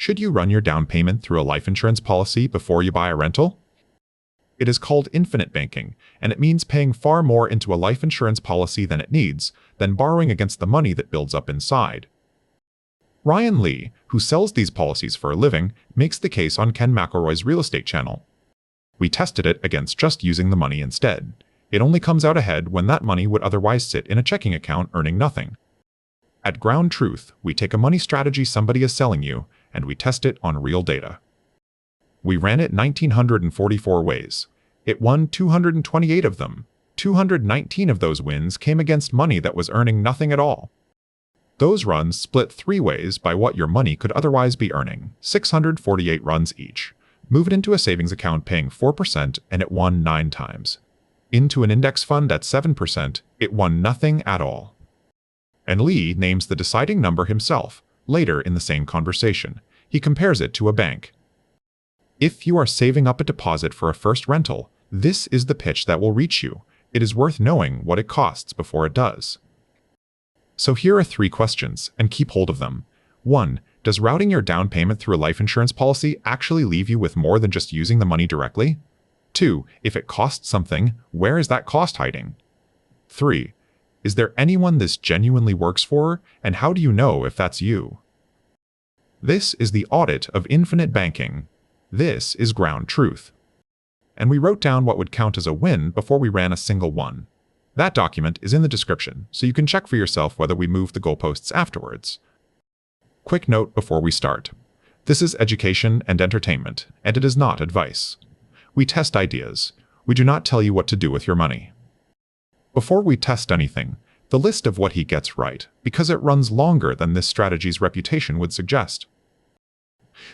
Should you run your down payment through a life insurance policy before you buy a rental? It is called infinite banking, and it means paying far more into a life insurance policy than it needs, than borrowing against the money that builds up inside. Ryan Lee, who sells these policies for a living, makes the case on Ken McElroy's real estate channel. We tested it against just using the money instead. It only comes out ahead when that money would otherwise sit in a checking account earning nothing. At Ground Truth, we take a money strategy somebody is selling you, and we test it on real data. We ran it 1,944 ways. It won 228 of them. 219 of those wins came against money that was earning nothing at all. Those runs split 3 ways by what your money could otherwise be earning, 648 runs each. Move it into a savings account paying 4% and it won 9 times. Into an index fund at 7%, it won nothing at all. And Lee names the deciding number himself. Later in the same conversation, he compares it to a bank. If you are saving up a deposit for a first rental, this is the pitch that will reach you. It is worth knowing what it costs before it does. So here are 3 questions, and keep hold of them. 1. Does routing your down payment through a life insurance policy actually leave you with more than just using the money directly? 2. If it costs something, where is that cost hiding? 3. Is there anyone this genuinely works for, and how do you know if that's you? This is the audit of infinite banking. This is Ground Truth. And we wrote down what would count as a win before we ran a single one. That document is in the description, so you can check for yourself whether we move the goalposts afterwards. Quick note before we start. This is education and entertainment, and it is not advice. We test ideas. We do not tell you what to do with your money. Before we test anything, the list of what he gets right, because it runs longer than this strategy's reputation would suggest.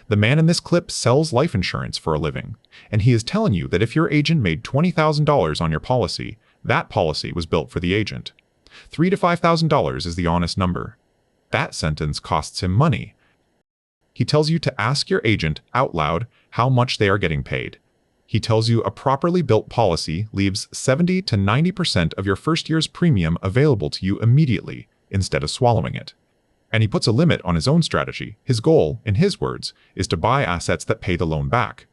The man in this clip sells life insurance for a living, and he is telling you that if your agent made $20,000 on your policy, that policy was built for the agent. $3,000 to $5,000 is the honest number. That sentence costs him money. He tells you to ask your agent out loud how much they are getting paid. He tells you a properly built policy leaves 70 to 90% of your first year's premium available to you immediately, instead of swallowing it. And he puts a limit on his own strategy. His goal, in his words, is to buy assets that pay the loan back.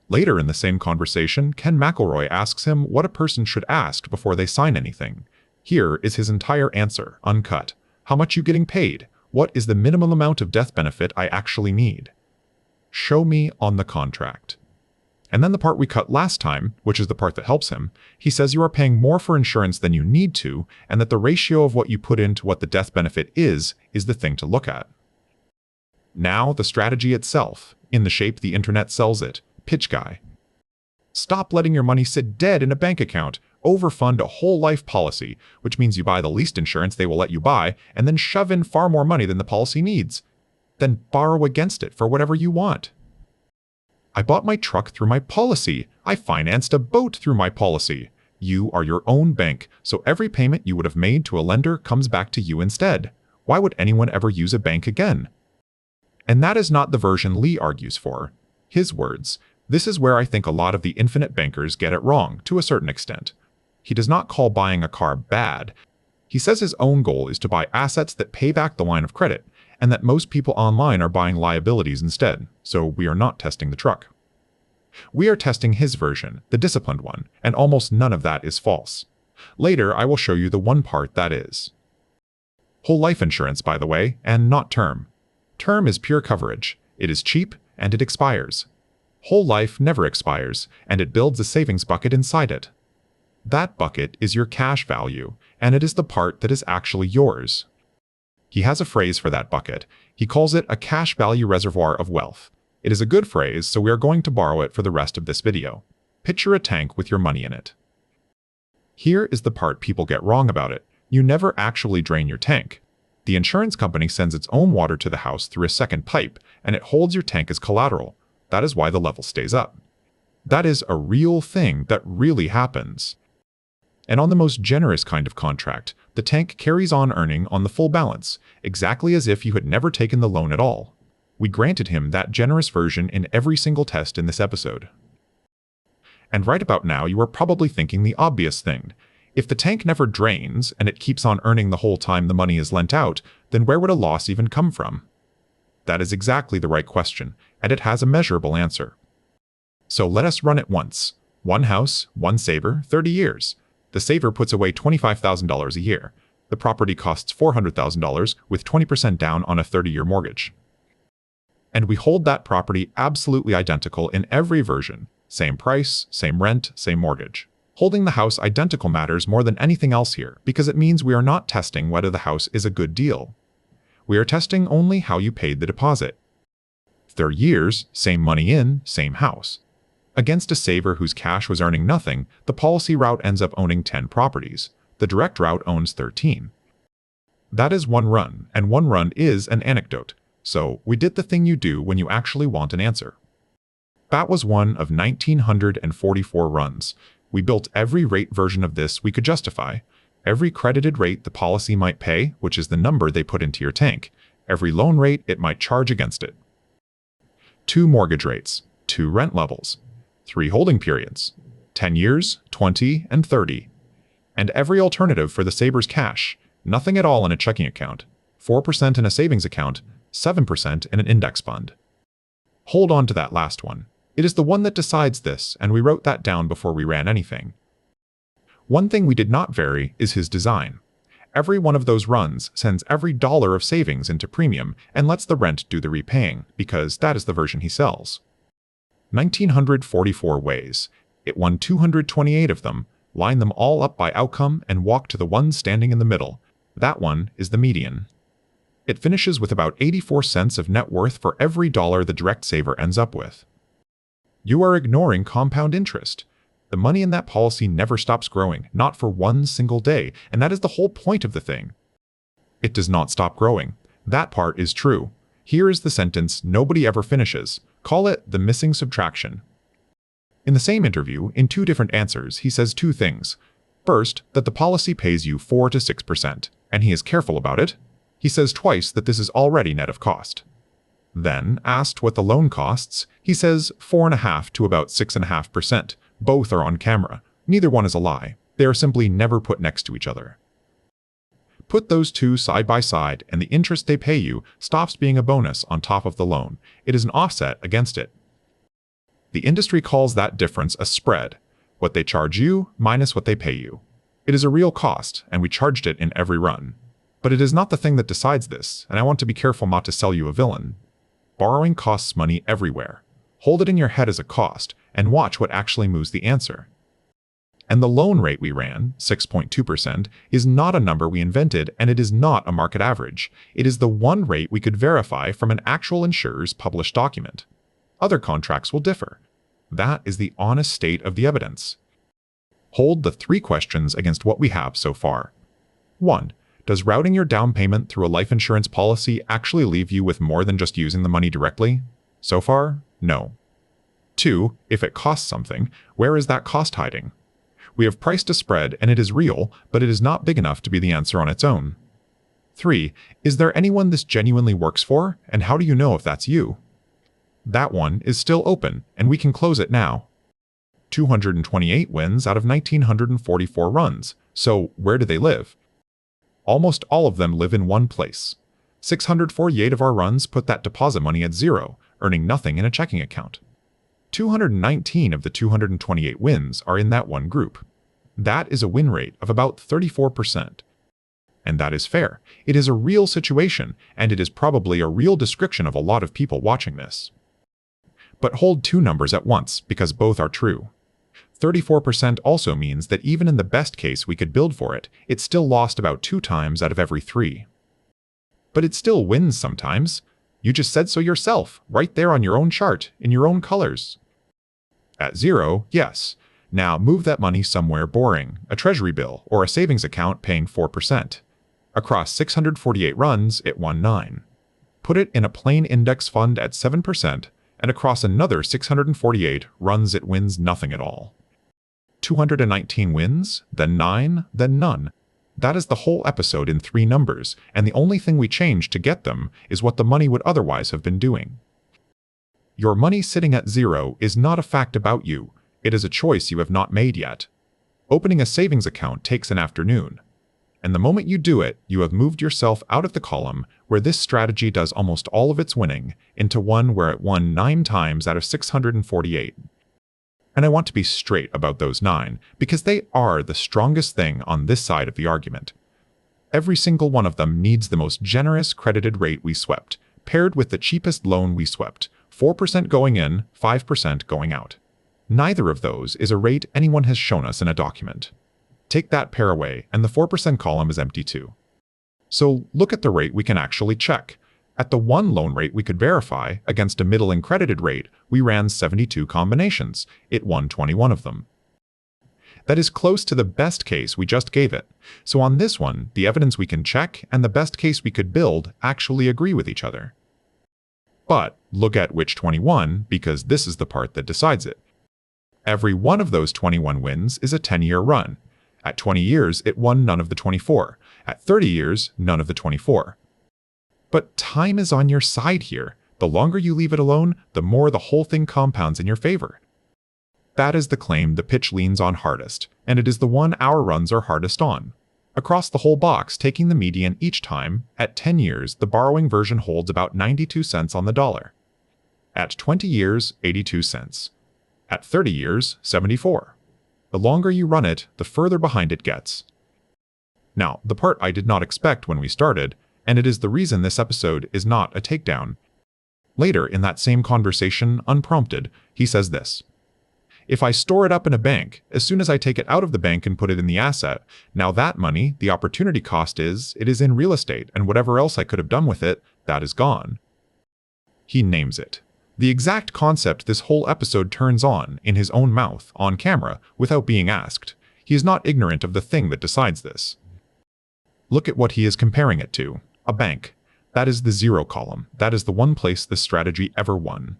Later in the same conversation, Ken McElroy asks him what a person should ask before they sign anything. Here is his entire answer, uncut. How much you getting paid? What is the minimum amount of death benefit I actually need? Show me on the contract. And then the part we cut last time, which is the part that helps him, he says you are paying more for insurance than you need to, and that the ratio of what you put in to what the death benefit is the thing to look at. Now the strategy itself, in the shape the internet sells it, pitch guy. Stop letting your money sit dead in a bank account. Overfund a whole life policy, which means you buy the least insurance they will let you buy, and then shove in far more money than the policy needs. Then borrow against it for whatever you want. I bought my truck through my policy. I financed a boat through my policy. You are your own bank, so every payment you would have made to a lender comes back to you instead. Why would anyone ever use a bank again? And that is not the version Lee argues for. His words, this is where I think a lot of the infinite bankers get it wrong, to a certain extent. He does not call buying a car bad. He says his own goal is to buy assets that pay back the line of credit, and that most people online are buying liabilities instead, so we are not testing the truck. We are testing his version, the disciplined one, and almost none of that is false. Later, I will show you the one part that is. Whole life insurance, by the way, and not term. Term is pure coverage. It is cheap, and it expires. Whole life never expires, and it builds a savings bucket inside it. That bucket is your cash value, and it is the part that is actually yours. He has a phrase for that bucket. He calls it a cash value reservoir of wealth. It is a good phrase, so we are going to borrow it for the rest of this video. Picture a tank with your money in it. Here is the part people get wrong about it. You never actually drain your tank. The insurance company sends its own water to the house through a second pipe, and it holds your tank as collateral. That is why the level stays up. That is a real thing that really happens. And on the most generous kind of contract, the tank carries on earning on the full balance, exactly as if you had never taken the loan at all. We granted him that generous version in every single test in this episode. And right about now, you are probably thinking the obvious thing. If the tank never drains, and it keeps on earning the whole time the money is lent out, then where would a loss even come from? That is exactly the right question, and it has a measurable answer. So let us run it once. One house, one saver, 30 years. The saver puts away $25,000 a year. The property costs $400,000 with 20% down on a 30-year mortgage. And we hold that property absolutely identical in every version. Same price, same rent, same mortgage. Holding the house identical matters more than anything else here because it means we are not testing whether the house is a good deal. We are testing only how you paid the deposit. 30 years, same money in, same house. Against a saver whose cash was earning nothing, the policy route ends up owning 10 properties. The direct route owns 13. That is one run, and one run is an anecdote. So, we did the thing you do when you actually want an answer. That was one of 1,944 runs. We built every rate version of this we could justify. Every credited rate the policy might pay, which is the number they put into your tank. Every loan rate it might charge against it. 2 mortgage rates, 2 rent levels, 3 holding periods, 10 years, 20, and 30. And every alternative for the saver's cash, nothing at all in a checking account, 4% in a savings account, 7% in an index fund. Hold on to that last one. It is the one that decides this, and we wrote that down before we ran anything. One thing we did not vary is his design. Every one of those runs sends every dollar of savings into premium and lets the rent do the repaying, because that is the version he sells. 1,944 ways. It won 228 of them, line them all up by outcome, and walk to the one standing in the middle. That one is the median. It finishes with about 84 cents of net worth for every dollar the direct saver ends up with. You are ignoring compound interest. The money in that policy never stops growing, not for one single day, and that is the whole point of the thing. It does not stop growing. That part is true. Here is the sentence nobody ever finishes. Call it the missing subtraction. In the same interview, in 2 different answers, he says 2 things. First, that the policy pays you 4 to 6%, and he is careful about it. He says twice that this is already net of cost. Then, asked what the loan costs, he says 4.5% to about 6.5%. Both are on camera. Neither one is a lie. They are simply never put next to each other. Put those 2 side by side, and the interest they pay you stops being a bonus on top of the loan. It is an offset against it. The industry calls that difference a spread. What they charge you minus what they pay you. It is a real cost, and we charged it in every run. But it is not the thing that decides this, and I want to be careful not to sell you a villain. Borrowing costs money everywhere. Hold it in your head as a cost, and watch what actually moves the answer. And the loan rate we ran, 6.2%, is not a number we invented, and it is not a market average. It is the one rate we could verify from an actual insurer's published document. Other contracts will differ. That is the honest state of the evidence. Hold the 3 questions against what we have so far. 1. Does routing your down payment through a life insurance policy actually leave you with more than just using the money directly? So far, no. 2. If it costs something, where is that cost hiding? We have priced a spread and it is real, but it is not big enough to be the answer on its own. 3. Is there anyone this genuinely works for, and how do you know if that's you? That one is still open, and we can close it now. 228 wins out of 1,944 runs, so where do they live? Almost all of them live in one place. 648 of our runs put that deposit money at 0, earning nothing in a checking account. 219 of the 228 wins are in that one group. That is a win rate of about 34%. And that is fair. It is a real situation, and it is probably a real description of a lot of people watching this. But hold 2 numbers at once, because both are true. 34% also means that even in the best case we could build for it, it still lost about 2 times out of every 3. But it still wins sometimes. You just said so yourself, right there on your own chart, in your own colors. At 0, yes. Now move that money somewhere boring, a treasury bill or a savings account paying 4%. Across 648 runs, it won 9. Put it in a plain index fund at 7%, and across another 648 runs it wins nothing at all. 219 wins, then 9, then none. That is the whole episode in 3 numbers, and the only thing we changed to get them is what the money would otherwise have been doing. Your money sitting at 0 is not a fact about you. It is a choice you have not made yet. Opening a savings account takes an afternoon. And the moment you do it, you have moved yourself out of the column where this strategy does almost all of its winning into one where it won 9 times out of 648. And I want to be straight about those 9 because they are the strongest thing on this side of the argument. Every single one of them needs the most generous credited rate we swept, paired with the cheapest loan we swept, 4% going in, 5% going out. Neither of those is a rate anyone has shown us in a document. Take that pair away, and the 4% column is empty too. So look at the rate we can actually check. At the one loan rate we could verify, against a middling credited rate, we ran 72 combinations. It won 21 of them. That is close to the best case we just gave it. So on this one, the evidence we can check and the best case we could build actually agree with each other. But look at which 21, because this is the part that decides it. Every one of those 21 wins is a 10-year run. At 20 years, it won none of the 24. At 30 years, none of the 24. But time is on your side here. The longer you leave it alone, the more the whole thing compounds in your favor. That is the claim the pitch leans on hardest, and it is the one our runs are hardest on. Across the whole box, taking the median each time, at 10 years, the borrowing version holds about 92 cents on the dollar. At 20 years, 82 cents. At 30 years, 74. The longer you run it, the further behind it gets. Now, the part I did not expect when we started, and it is the reason this episode is not a takedown. Later in that same conversation, unprompted, he says this. If I store it up in a bank, as soon as I take it out of the bank and put it in the asset, now that money, the opportunity cost is, it is in real estate, and whatever else I could have done with it, that is gone. He names it. The exact concept this whole episode turns on, in his own mouth, on camera, without being asked. He is not ignorant of the thing that decides this. Look at what he is comparing it to. A bank. That is the 0 column. That is the one place this strategy ever won.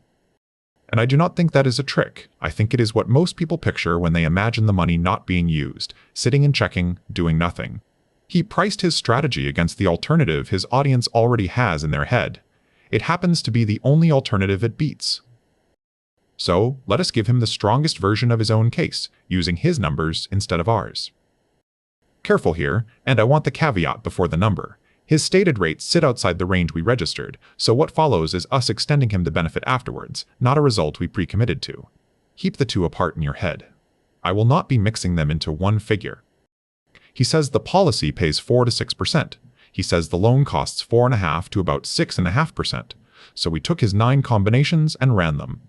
And I do not think that is a trick. I think it is what most people picture when they imagine the money not being used, sitting and checking, doing nothing. He priced his strategy against the alternative his audience already has in their head. It happens to be the only alternative it beats. So, let us give him the strongest version of his own case, using his numbers instead of ours. Careful here, and I want the caveat before the number. His stated rates sit outside the range we registered, so what follows is us extending him the benefit afterwards, not a result we pre-committed to. Keep the two apart in your head. I will not be mixing them into one figure. He says the policy pays 4 to 6%. He says the loan costs 4.5% to about 6.5%, so we took his 9 combinations and ran them.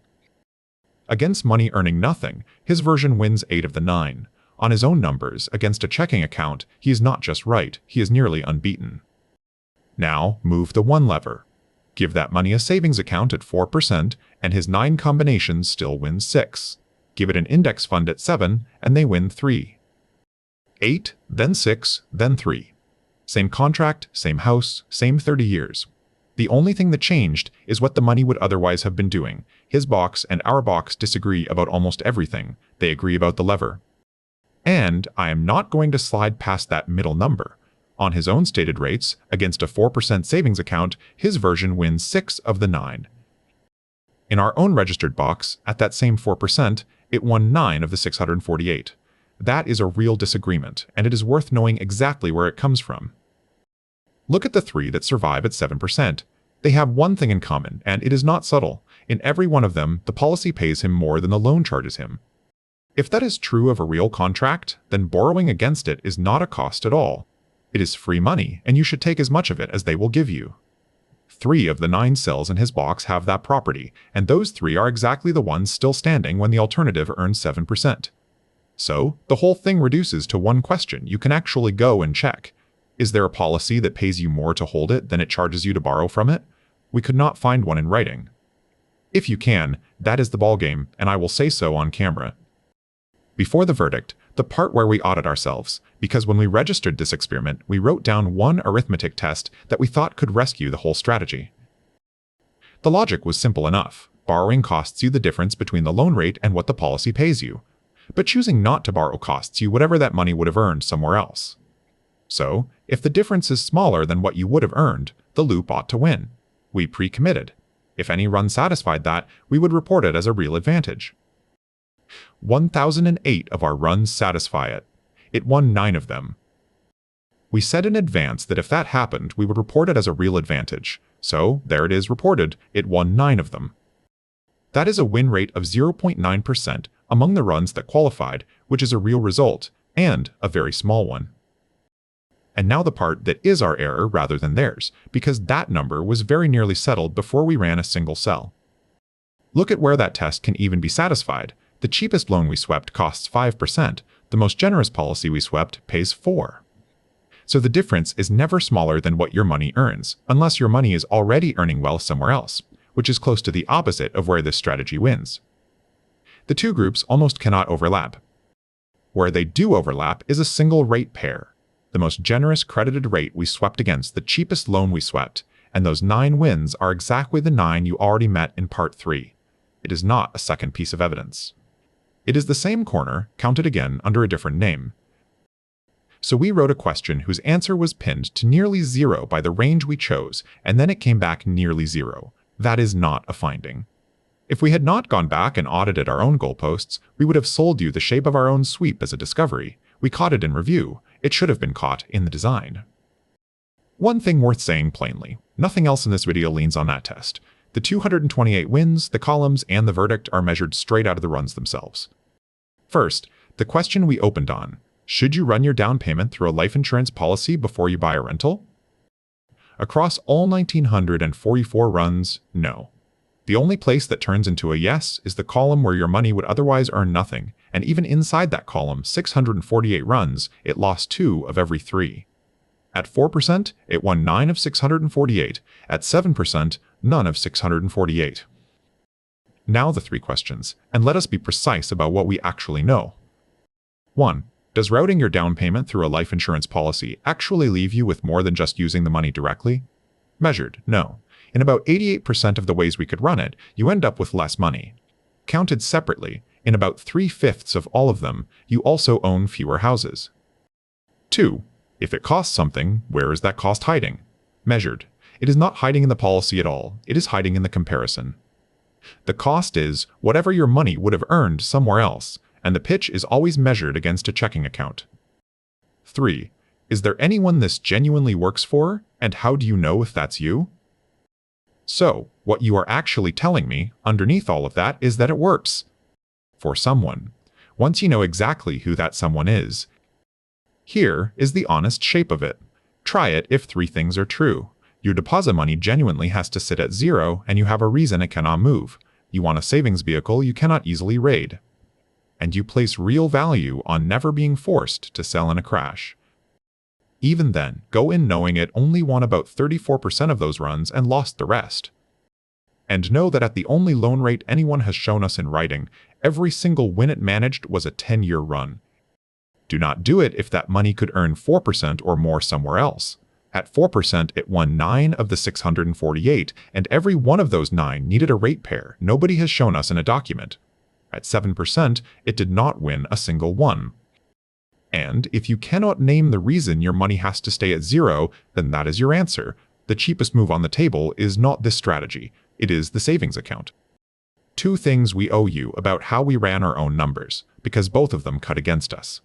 Against money earning nothing, his version wins 8 of the 9. On his own numbers, against a checking account, he is not just right, he is nearly unbeaten. Now, move the 1 lever. Give that money a savings account at 4%, and his 9 combinations still win 6. Give it an index fund at 7, and they win 3. 8, then 6, then 3. Same contract, same house, same 30 years. The only thing that changed is what the money would otherwise have been doing. His box and our box disagree about almost everything. They agree about the lever. And I am not going to slide past that middle number. On his own stated rates, against a 4% savings account, his version wins 6 of the 9. In our own registered box, at that same 4%, it won 9 of the 648. That is a real disagreement, and it is worth knowing exactly where it comes from. Look at the 3 that survive at 7%. They have one thing in common, and it is not subtle. In every one of them, the policy pays him more than the loan charges him. If that is true of a real contract, then borrowing against it is not a cost at all. It is free money, and you should take as much of it as they will give you. 3 of the 9 cells in his box have that property, and those 3 are exactly the ones still standing when the alternative earns 7%. So, the whole thing reduces to one question you can actually go and check. Is there a policy that pays you more to hold it than it charges you to borrow from it? We could not find one in writing. If you can, that is the ballgame, and I will say so on camera. Before the verdict, the part where we audit ourselves, because when we registered this experiment, we wrote down one arithmetic test that we thought could rescue the whole strategy. The logic was simple enough. Borrowing costs you the difference between the loan rate and what the policy pays you. But choosing not to borrow costs you whatever that money would have earned somewhere else. So, if the difference is smaller than what you would have earned, the loop ought to win. We pre-committed. If any run satisfied that, we would report it as a real advantage. 1,008 of our runs satisfy it. It won 9 of them. We said in advance that if that happened, we would report it as a real advantage. So, there it is reported, it won 9 of them. That is a win rate of 0.9% among the runs that qualified, which is a real result, and a very small one. And now the part that is our error rather than theirs, because that number was very nearly settled before we ran a single cell. Look at where that test can even be satisfied. The cheapest loan we swept costs 5%, the most generous policy we swept pays 4%. So the difference is never smaller than what your money earns, unless your money is already earning well somewhere else, which is close to the opposite of where this strategy wins. The two groups almost cannot overlap. Where they do overlap is a single rate pair, the most generous credited rate we swept against the cheapest loan we swept, and those 9 wins are exactly the 9 you already met in part 3. It is not a second piece of evidence. It is the same corner, counted again under a different name. So we wrote a question whose answer was pinned to nearly 0 by the range we chose, and then it came back nearly 0. That is not a finding. If we had not gone back and audited our own goalposts, we would have sold you the shape of our own sweep as a discovery. We caught it in review. It should have been caught in the design. One thing worth saying plainly, nothing else in this video leans on that test. The 228 wins, the columns, and the verdict are measured straight out of the runs themselves. First, the question we opened on, should you run your down payment through a life insurance policy before you buy a rental? Across all 1,944 runs, no. The only place that turns into a yes is the column where your money would otherwise earn nothing, and even inside that column, 648 runs, it lost 2 of every 3. At 4%, it won 9 of 648. At 7%, none of 648. Now the 3 questions, and let us be precise about what we actually know. 1. Does routing your down payment through a life insurance policy actually leave you with more than just using the money directly? Measured, no. In about 88% of the ways we could run it, you end up with less money. Counted separately, in about 3/5 of all of them, you also own fewer houses. 2. If it costs something, where is that cost hiding? Measured. It is not hiding in the policy at all, it is hiding in the comparison. The cost is whatever your money would have earned somewhere else, and the pitch is always measured against a checking account. 3. Is there anyone this genuinely works for, and how do you know if that's you? So, what you are actually telling me, underneath all of that, is that it works. For someone. Once you know exactly who that someone is, here is the honest shape of it. Try it if 3 things are true. Your deposit money genuinely has to sit at 0, and you have a reason it cannot move. You want a savings vehicle you cannot easily raid. And you place real value on never being forced to sell in a crash. Even then, go in knowing it only won about 34% of those runs and lost the rest. And know that at the only loan rate anyone has shown us in writing, every single win it managed was a 10-year run. Do not do it if that money could earn 4% or more somewhere else. At 4%, it won 9 of the 648, and every one of those 9 needed a rate pair nobody has shown us in a document. At 7%, it did not win a single one. And if you cannot name the reason your money has to stay at 0, then that is your answer. The cheapest move on the table is not this strategy, it is the savings account. 2 things we owe you about how we ran our own numbers, because both of them cut against us.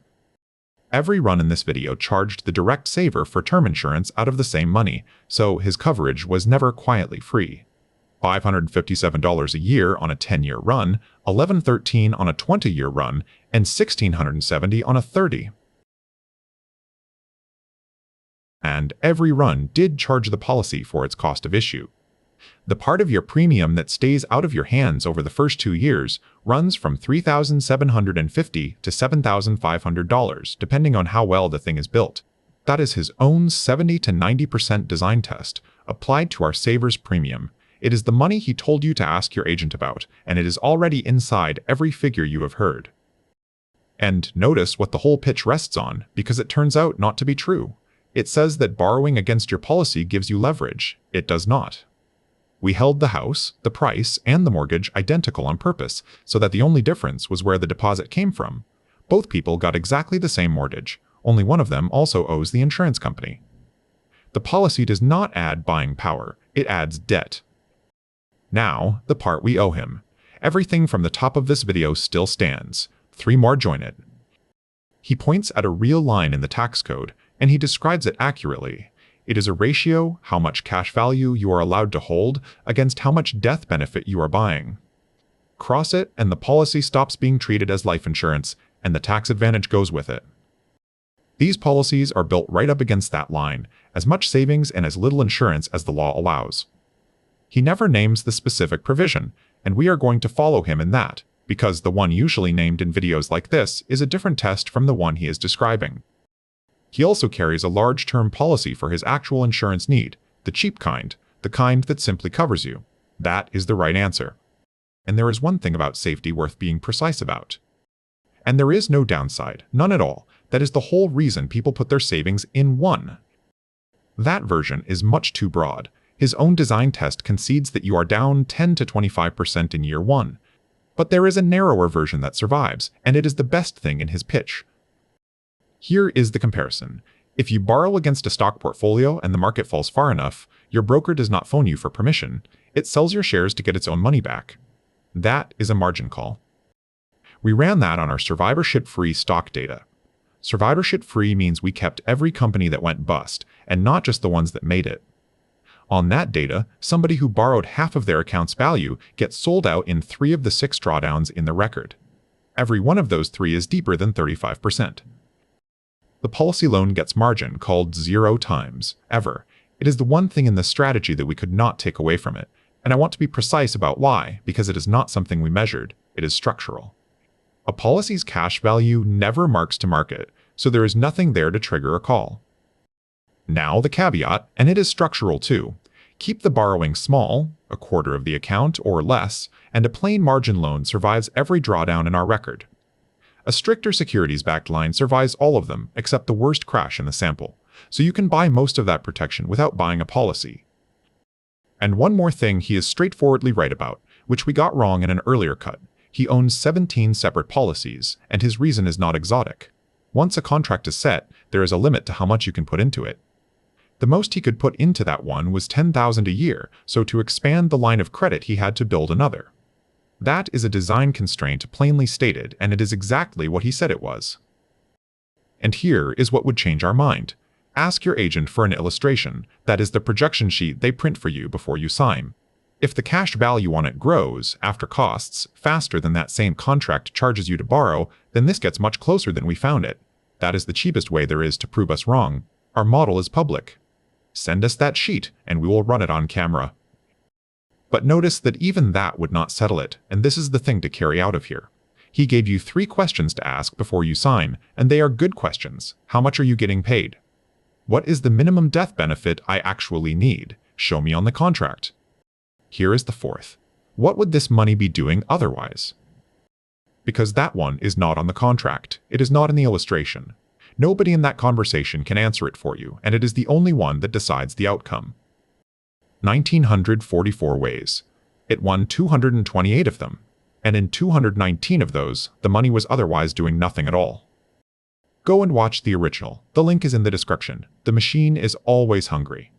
Every run in this video charged the direct saver for term insurance out of the same money, so his coverage was never quietly free. $557 a year on a 10-year run, $1,113 on a 20-year run, and $1,670 on a 30. And every run did charge the policy for its cost of issue. The part of your premium that stays out of your hands over the first 2 years runs from $3,750 to $7,500, depending on how well the thing is built. That is his own 70 to 90% design test, applied to our saver's premium. It is the money he told you to ask your agent about, and it is already inside every figure you have heard. And notice what the whole pitch rests on, because it turns out not to be true. It says that borrowing against your policy gives you leverage. It does not. We held the house, the price, and the mortgage identical on purpose, so that the only difference was where the deposit came from. Both people got exactly the same mortgage. Only one of them also owes the insurance company. The policy does not add buying power. It adds debt. Now, the part we owe him. Everything from the top of this video still stands. 3 more join it. He points at a real line in the tax code, and he describes it accurately. It is a ratio, how much cash value you are allowed to hold, against how much death benefit you are buying. Cross it, and the policy stops being treated as life insurance, and the tax advantage goes with it. These policies are built right up against that line, as much savings and as little insurance as the law allows. He never names the specific provision, and we are going to follow him in that, because the one usually named in videos like this is a different test from the one he is describing. He also carries a large term policy for his actual insurance need, the cheap kind, the kind that simply covers you. That is the right answer. And there is one thing about safety worth being precise about. And there is no downside, none at all. That is the whole reason people put their savings in one. That version is much too broad. His own design test concedes that you are down 10 to 25% in year one. But there is a narrower version that survives, and it is the best thing in his pitch. Here is the comparison. If you borrow against a stock portfolio and the market falls far enough, your broker does not phone you for permission. It sells your shares to get its own money back. That is a margin call. We ran that on our survivorship-free stock data. Survivorship-free means we kept every company that went bust, and not just the ones that made it. On that data, somebody who borrowed half of their account's value gets sold out in 3 of the 6 drawdowns in the record. Every one of those 3 is deeper than 35%. The policy loan gets margin called 0 times, ever. It is the one thing in the strategy that we could not take away from it, and I want to be precise about why, because it is not something we measured, it is structural. A policy's cash value never marks to market, so there is nothing there to trigger a call. Now the caveat, and it is structural too. Keep the borrowing small, a quarter of the account or less, and a plain margin loan survives every drawdown in our record. A stricter securities-backed line survives all of them except the worst crash in the sample, so you can buy most of that protection without buying a policy. And one more thing he is straightforwardly right about, which we got wrong in an earlier cut. He owns 17 separate policies, and his reason is not exotic. Once a contract is set, there is a limit to how much you can put into it. The most he could put into that one was $10,000 a year, so to expand the line of credit he had to build another. That is a design constraint plainly stated, and it is exactly what he said it was. And here is what would change our mind. Ask your agent for an illustration, that is the projection sheet they print for you before you sign. If the cash value on it grows, after costs, faster than that same contract charges you to borrow, then this gets much closer than we found it. That is the cheapest way there is to prove us wrong. Our model is public. Send us that sheet, and we will run it on camera. But notice that even that would not settle it, and this is the thing to carry out of here. He gave you 3 questions to ask before you sign, and they are good questions. How much are you getting paid? What is the minimum death benefit I actually need? Show me on the contract. Here is the 4th. What would this money be doing otherwise? Because that one is not on the contract. It is not in the illustration. Nobody in that conversation can answer it for you, and it is the only one that decides the outcome. 1,944 ways. It won 228 of them, and in 219 of those, the money was otherwise doing nothing at all. Go and watch the original. The link is in the description. The machine is always hungry.